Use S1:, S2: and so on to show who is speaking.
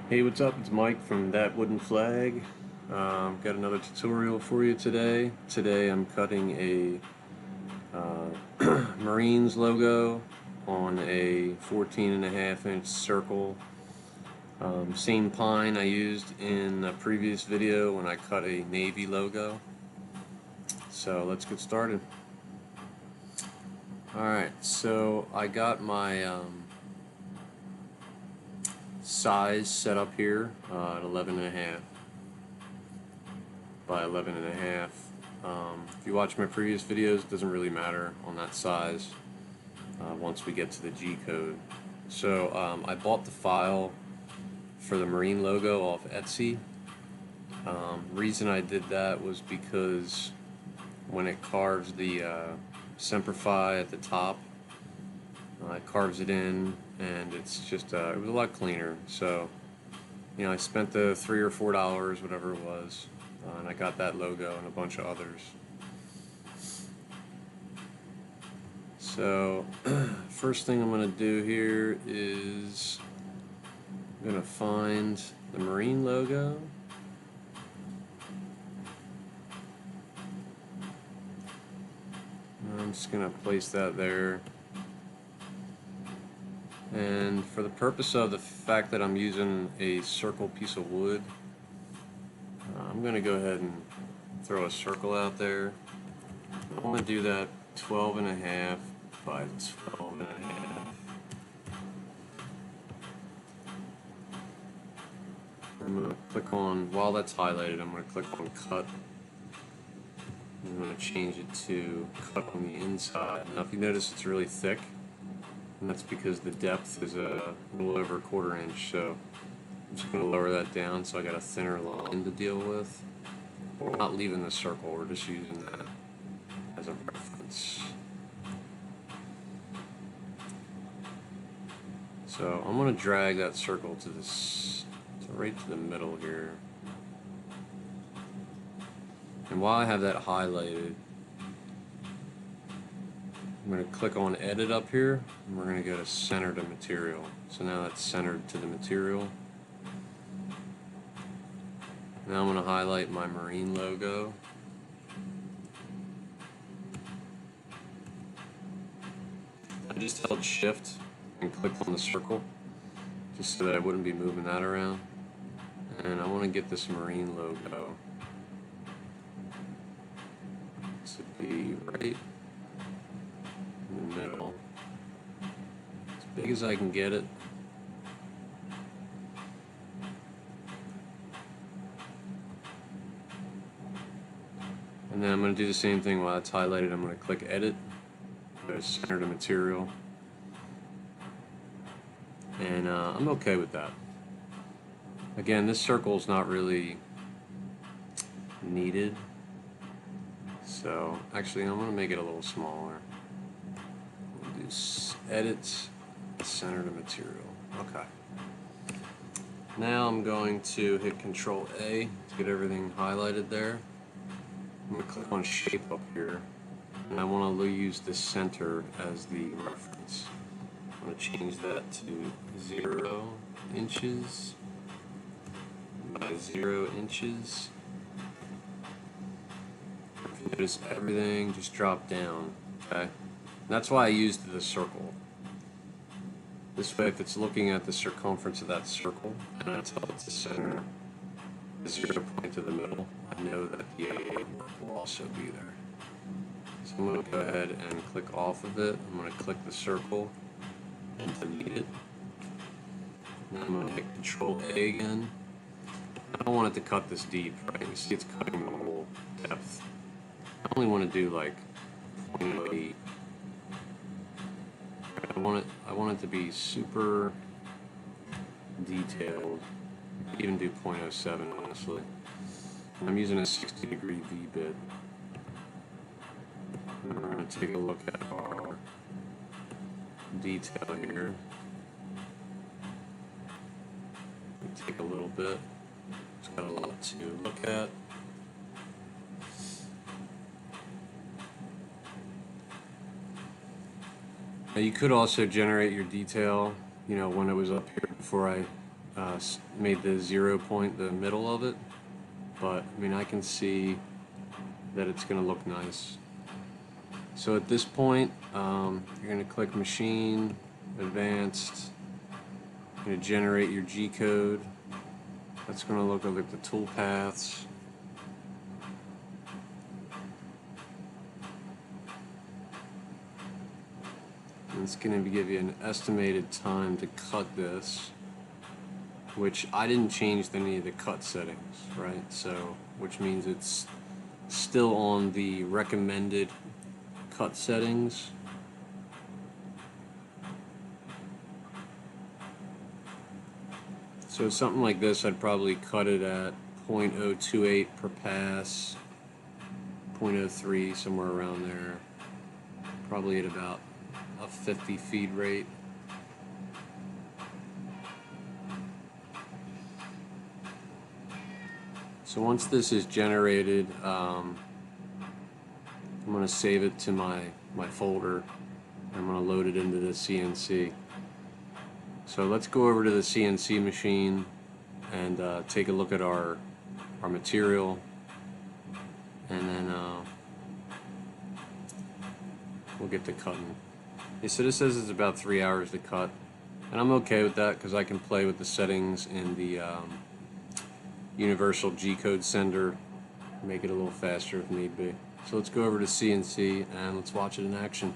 S1: Hey, what's up? It's Mike from ThatWoodenFlag. Got another tutorial for you today. Today I'm cutting a Marines logo on a 14.5-inch circle. Same pine I used in a previous video when I cut a Navy logo. So let's get started. Alright, so I got my size set up here at 11.5 by 11.5. If you watch my previous videos, it doesn't really matter on that size once we get to the G code. So I bought the file for the Marine logo off Etsy. Reason I did that was because when it carves the Semperfi at the top, it carves it in, and it's just it was a lot cleaner. So I spent the $3 or $4, whatever it was, and I got that logo and a bunch of others. So first thing I'm going to do here is I'm going to find the Marine logo. I'm just going to place that there. And for the purpose of the fact that I'm using a circle piece of wood, I'm going to go ahead and throw a circle out there. I want to do that 12.5 by 12.5. I'm going to click on, while that's highlighted, I'm going to click on cut. I'm going to change it to cut on the inside. Now if you notice, it's really thick, and that's because the depth is a little over a 1/4 inch. So I'm just going to lower that down so I got a thinner line to deal with. We're not leaving the circle, we're just using that as a reference. So I'm going to drag that circle to this, right to the middle here. And while I have that highlighted, I'm going to click on edit up here, and we're going to go to center to material. So now that's centered to the material. Now I'm going to highlight my Marine logo. I just held shift and clicked on the circle just so that I wouldn't be moving that around. And I want to get this Marine logo to be right in the middle, as big as I can get it. And then I'm going to do the same thing while it's highlighted. I'm going to click edit, go to center to material, and I'm okay with that. Again, this circle is not really needed, so actually I'm going to make it a little smaller. We'll do edit, center to material. Okay. Now I'm going to hit Control A to get everything highlighted there. I'm going to click on shape up here, and I want to use the center as the reference. I'm going to change that to 0 inches by 0 inches. If you notice, everything just dropped down, okay? And that's why I used the circle. This way, if it's looking at the circumference of that circle, and I tell it to center the 0 point to the middle, I know that the AA will also be there. So I'm going to go ahead and click off of it. I'm going to click the circle and delete it. Then I'm going to hit Control A again. I don't want it to cut this deep, right? You see it's cutting the whole depth. I only want to do like 0.08. I want it to be super detailed. Even do 0.07, honestly. I'm using a 60-degree V-bit. We're going to take a look at our detail here. Take a little bit. It's got a lot to look at. Now you could also generate your detail, when it was up here before I made the 0 point the middle of it, but I mean I can see that it's going to look nice. So at this point, you're going to click Machine, Advanced, you're going to generate your G code. That's going to look like the tool paths. And it's going to give you an estimated time to cut this, which I didn't change any of the cut settings, right? So, which means it's still on the recommended cut settings. So something like this, I'd probably cut it at 0.028 per pass, 0.03, somewhere around there, probably at about a 50 feed rate. So once this is generated, I'm going to save it to my folder. I'm going to load it into the CNC. So let's go over to the CNC machine and take a look at our material, and then we'll get to cutting. Yeah, so this says it's about 3 hours to cut, and I'm okay with that because I can play with the settings in the universal G-code sender, make it a little faster if need be. So let's go over to CNC and let's watch it in action.